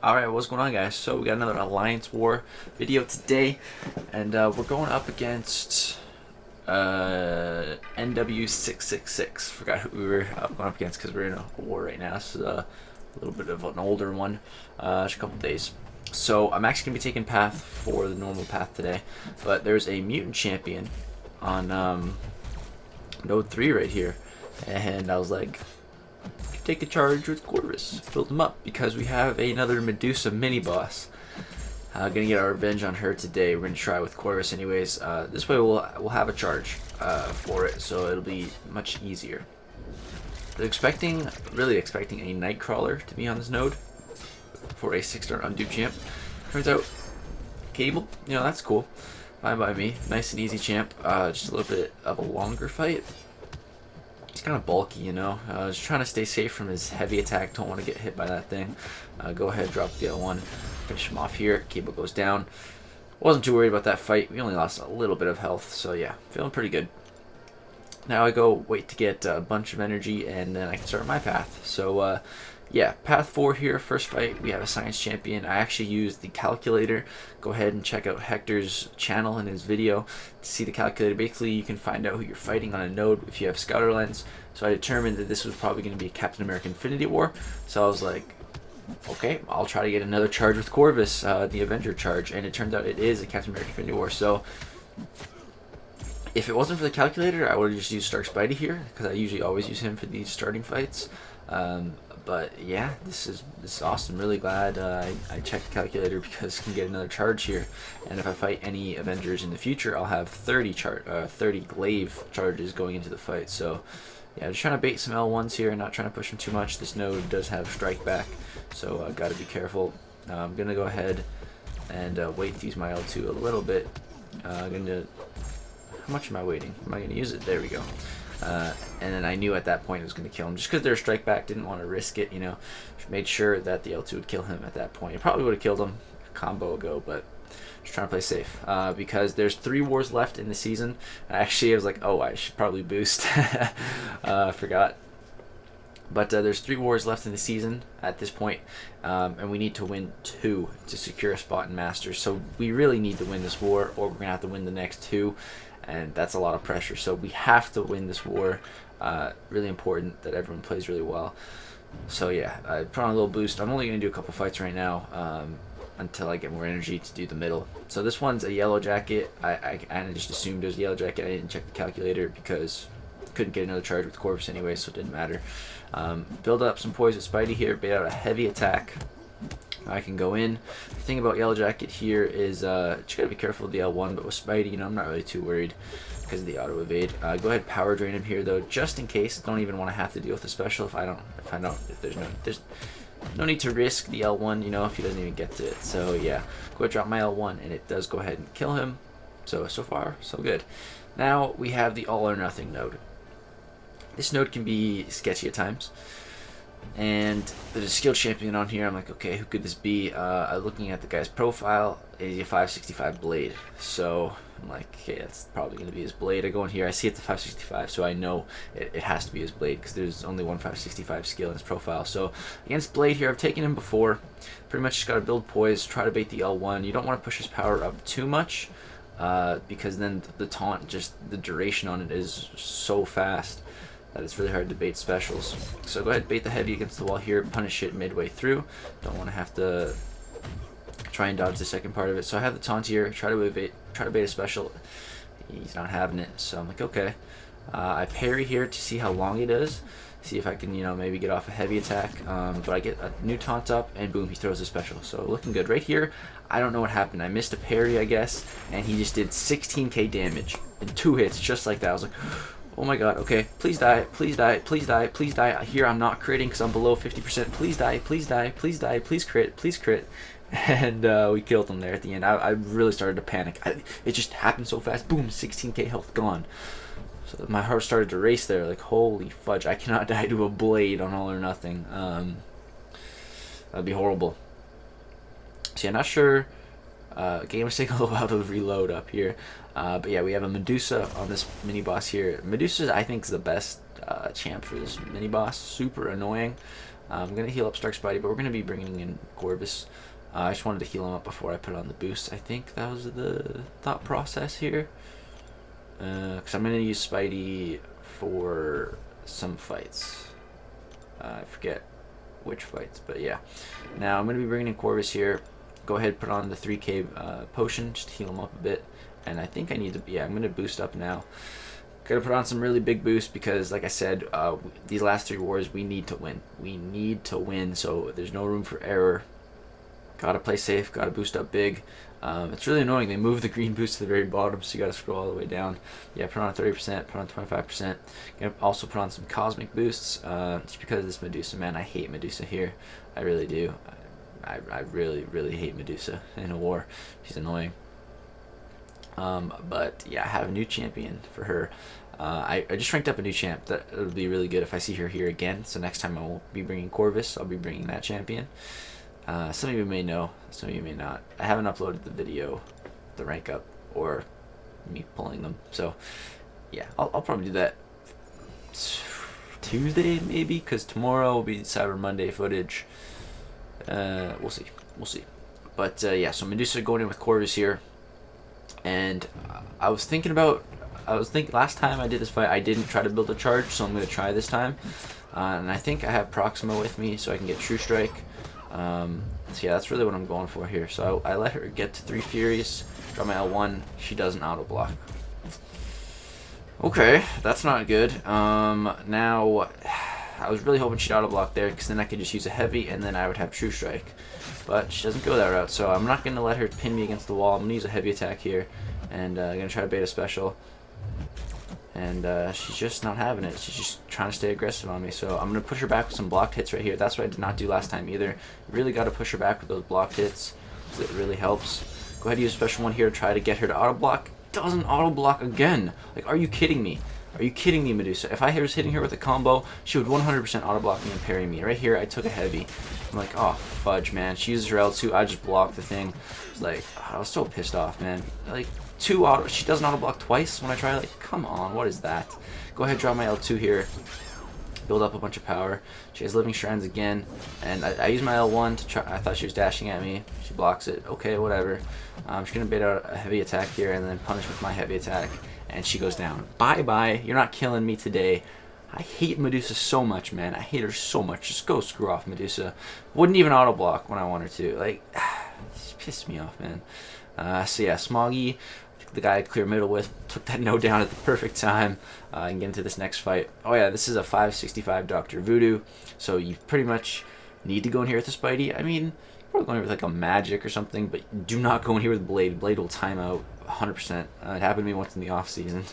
Alright, what's going on, guys? So we got another Alliance War video today, and we're going up against NW666. Forgot who we were going up against because we're in a war right now. This is a little bit of an older one, just a couple days. So I'm actually going to be taking path for the normal path today, but there's a mutant champion on node 3 right here, and I was like, take a charge with Corvus, build him up, because we have another Medusa mini boss. Gonna get our revenge on her today. We're gonna try with Corvus anyways. This way we'll have a charge for it, so it'll be much easier. They're really expecting a Nightcrawler to be on this node for a 6-star undue champ. Turns out, Cable, that's cool. Fine by me. Nice and easy champ. Just a little bit of a longer fight. He's kind of bulky, just trying to stay safe from his heavy attack. Don't want to get hit by that thing. Go ahead, drop the L1. Finish him off here. Cable goes down. Wasn't too worried about that fight. We only lost a little bit of health, so yeah, feeling pretty good. Now I go wait to get a bunch of energy, and then I can start my path. So yeah, path 4 here, first fight, we have a science champion. I actually used the calculator. Go ahead and check out Hector's channel and his video to see the calculator. Basically, you can find out who you're fighting on a node if you have Scouter Lens. So I determined that this was probably going to be a Captain America Infinity War. So I was like, okay, I'll try to get another charge with Corvus, the Avenger charge. And it turns out it is a Captain America Infinity War. So if it wasn't for the calculator, I would have just used Stark Spidey here, because I usually always use him for these starting fights. But yeah, this is awesome. Really glad I checked the calculator, because I can get another charge here. And if I fight any Avengers in the future, I'll have 30 glaive charges going into the fight. So yeah, just trying to bait some L1s here, not trying to push them too much. This node does have strike back, so I got to be careful. I'm gonna go ahead and wait to use my L2 a little bit. How much am I waiting? Am I gonna use it? There we go. And then I knew at that point it was going to kill him, just because they're strike back. Didn't want to risk it, Just made sure that the L2 would kill him at that point. It probably would have killed him a combo ago, but just trying to play safe, because there's 3 wars left in the season. Actually, I was like, oh, I should probably boost. I forgot. But there's 3 wars left in the season at this point, and we need to win 2 to secure a spot in Masters. So we really need to win this war, or we're going to have to win the next 2. And that's a lot of pressure, so we have to win this war. Really important that everyone plays really well. So yeah, I put on a little boost. I'm only going to do a couple fights right now, until I get more energy to do the middle. So this one's a yellow jacket. I just assumed it was a yellow jacket. I didn't check the calculator because I couldn't get another charge with Corvus anyway, so it didn't matter. Build up some poise with Spidey here, bait out a heavy attack. I can go in. The thing about Yellow Jacket here is just gotta be careful with the L1, but with Spidey, I'm not really too worried because of the auto evade. Go ahead, power drain him here though, just in case. Don't even want to have to deal with the special if there's no need to risk the L1, if he doesn't even get to it. So yeah, go ahead, drop my L1, and it does go ahead and kill him. So far, so good. Now we have the all or nothing node. This node can be sketchy at times. And there's a skilled champion on here. I'm like, okay, who could this be? Looking at the guy's profile, he's a 565 blade. So I'm like, okay, that's probably going to be his blade. I go in here, I see it's a 565, so I know it has to be his blade, because there's only one 565 skill in his profile. So against blade here, I've taken him before. Pretty much just got to build poise, try to bait the L1. You don't want to push his power up too much, because then the taunt, just the duration on it is so fast that it's really hard to bait specials. So go ahead, bait the heavy against the wall here, punish it midway through. Don't want to have to try and dodge the second part of it. So I have the taunt here, try to bait a special. He's not having it, so I'm like, okay. I parry here to see how long it is, see if I can, maybe get off a heavy attack. But I get a new taunt up, and boom, he throws a special. So looking good. Right here, I don't know what happened. I missed a parry, I guess, and he just did 16k damage in 2 hits, just like that. I was like, oh my god, okay, please die, please die, please die, please die. Here I'm not critting because I'm below 50%. Please die, please die, please die, please crit, please crit. And we killed him there at the end. I really started to panic. It just happened so fast. Boom, 16k health gone. So my heart started to race there, like, holy fudge, I cannot die to a blade on all or nothing. That'd be horrible. So yeah, not sure. Game was taking a little while to reload up here. But yeah, we have a Medusa on this mini boss here. Medusa, I think, is the best champ for this mini boss. Super annoying. I'm going to heal up Stark Spidey, but we're going to be bringing in Corvus. I just wanted to heal him up before I put on the boost. I think that was the thought process here. Because I'm going to use Spidey for some fights. I forget which fights, but yeah. Now I'm going to be bringing in Corvus here. Go ahead and put on the 3k potion, just to heal him up a bit. And I think I need to, yeah, I'm going to boost up now. Gotta put on some really big boosts because, like I said, these last 3 wars, we need to win. We need to win, so there's no room for error. Gotta play safe, gotta boost up big. It's really annoying. They move the green boost to the very bottom, so you gotta scroll all the way down. Yeah, put on 30%, put on 25%. Gonna also put on some cosmic boosts, just because of this Medusa, man. I hate Medusa here. I really do. I really, really hate Medusa in a war. She's annoying. But yeah, I have a new champion for her. I just ranked up a new champ. That would be really good if I see her here again. So next time I won't be bringing Corvus. I'll be bringing that champion. Some of you may know, some of you may not. I haven't uploaded the video, the rank up, or me pulling them. So yeah, I'll probably do that Tuesday maybe, because tomorrow will be Cyber Monday footage. We'll see. We'll see. But yeah, so Medusa going in with Corvus here. And I was thinking last time I did this fight, I didn't try to build a charge, so I'm going to try this time. And I think I have Proxima with me, so I can get True Strike. So yeah, that's really what I'm going for here. So I let her get to 3 Furies, drop my L1, she does an auto block. Okay, that's not good. Now, I was really hoping she'd auto block there, because then I could just use a heavy, and then I would have True Strike. But she doesn't go that route, so I'm not going to let her pin me against the wall. I'm going to use a heavy attack here, and I'm going to try to bait a special. And she's just not having it. She's just trying to stay aggressive on me, so I'm going to push her back with some blocked hits right here. That's what I did not do last time either. You really got to push her back with those blocked hits, because it really helps. Go ahead and use a special one here to try to get her to auto block. Doesn't auto block again. Like, are you kidding me? Are you kidding me, Medusa? If I was hitting her with a combo, she would 100% auto block me and parry me. Right here, I took a heavy. I'm like, oh, fudge, man. She uses her L2. I just blocked the thing. It's like, I was so pissed off, man. Like, she doesn't auto block twice when I try. Like, come on, what is that? Go ahead, drop my L2 here. Build up a bunch of power. She has Living Shrines again. And I use my L1 to try. I thought she was dashing at me. She blocks it. Okay, whatever. I'm just going to bait out a heavy attack here and then punish with my heavy attack. And she goes down. Bye-bye. You're not killing me today. I hate Medusa so much, man. I hate her so much. Just go screw off, Medusa. Wouldn't even auto block when I want her to. Like, just pissed me off, man. So yeah, Smoggy, the guy I clear middle with, took that no down at the perfect time. And get into this next fight. Oh yeah, this is a 565 Dr. Voodoo. So you pretty much need to go in here with the Spidey. I mean, you're probably going here with like a magic or something, but do not go in here with Blade. Blade will time out 100%. It happened to me once in the off season.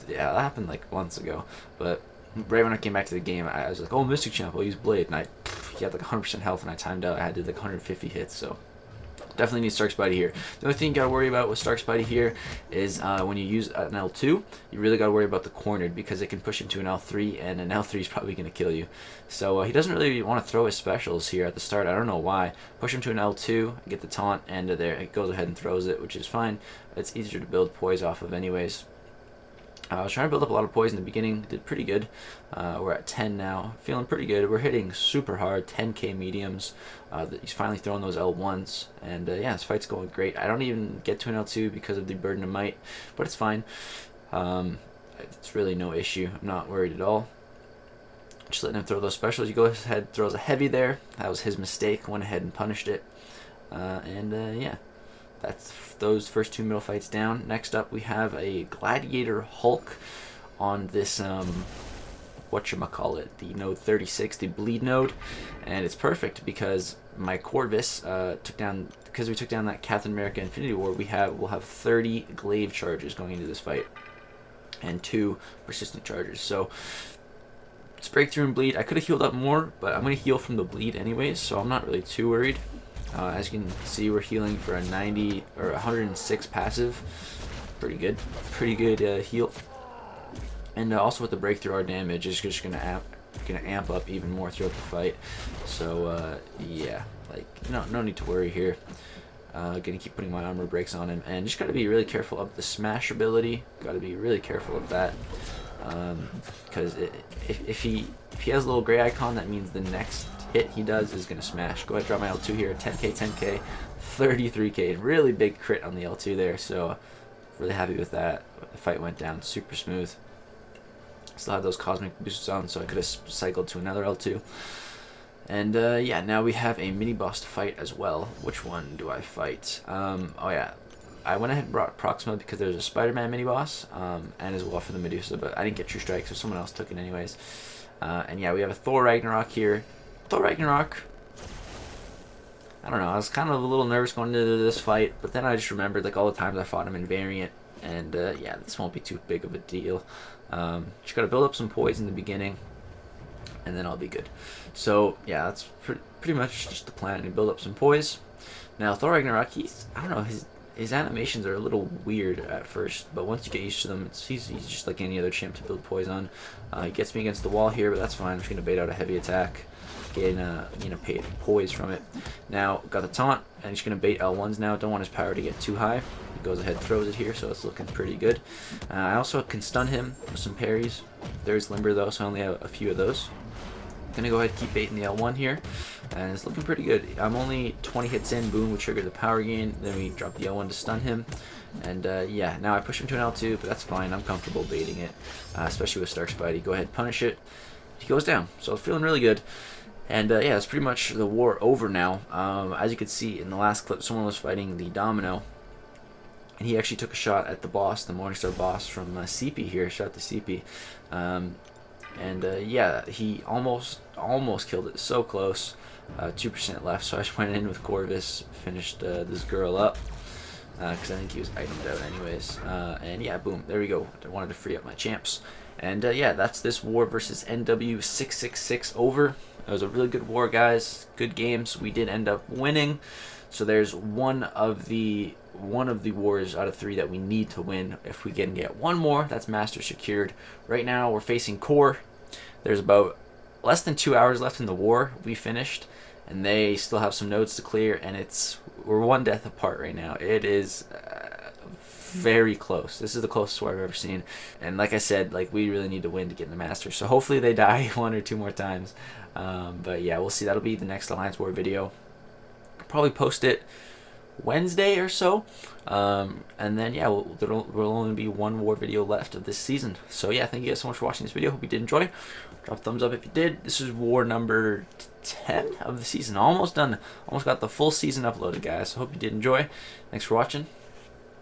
Yeah, that happened like months ago. But right when I came back to the game, I was like, oh, Mystic Champ, I'll use Blade. And he had like 100% health, and I timed out. I had to like 150 hits, so definitely need Stark Spidey here. The only thing you gotta worry about with Stark Spidey here is when you use an L2, you really gotta worry about the cornered, because it can push him to an L3, and an L3 is probably gonna kill you. So he doesn't really want to throw his specials here at the start. I don't know why. Push him to an L2, get the taunt, and there it goes ahead and throws it, which is fine. It's easier to build poise off of anyways. I was trying to build up a lot of poise in the beginning, did pretty good. We're at 10 now, feeling pretty good. We're hitting super hard, 10k mediums. He's finally throwing those L1s, and yeah, this fight's going great. I don't even get to an L2 because of the Burden of Might, but it's fine. It's really no issue. I'm not worried at all. Just letting him throw those specials. He goes ahead, throws a heavy there. That was his mistake, went ahead and punished it. Yeah. That's those first 2 middle fights down. Next up, we have a Gladiator Hulk on this, whatchamacallit, the node 36, the bleed node. And it's perfect because my Corvus because we took down that Captain America Infinity War, we'll have 30 glaive charges going into this fight. And 2 persistent charges. So it's breakthrough and bleed. I could have healed up more, but I'm going to heal from the bleed anyways, so I'm not really too worried. As you can see, we're healing for a 90 or 106 passive. Pretty good heal. And also with the breakthrough, our damage is just gonna amp up even more throughout the fight. So yeah, like no need to worry here. Gonna keep putting my armor breaks on him, and just gotta be really careful of the smash ability. Gotta be really careful of that. because if he has a little gray icon, that means the next hit he does is going to smash. Go ahead, drop my L2 here. 10k, 10k, 33k. Really big crit on the L2 there, so really happy with that. The fight went down super smooth. Still had those cosmic boosts on, so I could have cycled to another L2. And yeah, now we have a mini boss to fight as well. Which one do I fight? Oh yeah, I went ahead and brought Proxima because there's a Spider-Man mini boss, and as well for the Medusa, but I didn't get True Strike, so someone else took it anyways. And yeah, we have a Thor Ragnarok here. Thor Ragnarok, I don't know, I was kind of a little nervous going into this fight, but then I just remembered like all the times I fought him in Variant, and yeah, this won't be too big of a deal. Just gotta build up some poise in the beginning, and then I'll be good. So yeah, that's pretty much just the plan, to build up some poise. Now Thor Ragnarok, I don't know, his animations are a little weird at first, but once you get used to them, he's just like any other champ to build poise on. He gets me against the wall here, but that's fine. I'm just gonna bait out a heavy attack, getting poise from it. Now got the taunt, and he's gonna bait L1s now. Don't want his power to get too high. He goes ahead, throws it here, so it's looking pretty good. I also can stun him with some parries. There's Limber though, so I only have a few of those. Gonna go ahead and keep baiting the L1 here, and it's looking pretty good. I'm only 20 hits in. Boom, we trigger the power gain, then we drop the L1 to stun him, and yeah, now I push him to an L2, but that's fine. I'm comfortable baiting it, especially with Stark Spidey. Go ahead, punish it. He goes down, so feeling really good. And yeah, it's pretty much the war over now. As you could see in the last clip, someone was fighting the Domino, and he actually took a shot at the boss, the Morningstar boss from CP here. Shout out to CP. And yeah, he almost killed it. So close. 2% left, so I just went in with Corvus, finished this girl up, because I think he was itemed out anyways. And yeah, boom, there we go. I wanted to free up my champs. And yeah, that's this war versus NW666 over. It was a really good war, guys. Good games. We did end up winning. So there's one of the wars out of 3 that we need to win. If we can get one more, that's master secured. Right now we're facing Core. There's about less than 2 hours left in the war. We finished, and they still have some nodes to clear, and we're 1 death apart right now. It is very close. This is the closest war I've ever seen, and like I said, like, we really need to win to get in the master. So hopefully they die 1 or 2 more times. But yeah, we'll see. That'll be the next Alliance War video. Probably post it Wednesday or so, and then yeah, there will only be 1 war video left of this season. So yeah, thank you guys so much for watching this video. Hope you did enjoy. Drop a thumbs up if you did. This is war number 10 of the season. Almost done. Almost got the full season uploaded, guys. So hope you did enjoy. Thanks for watching.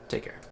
Take care.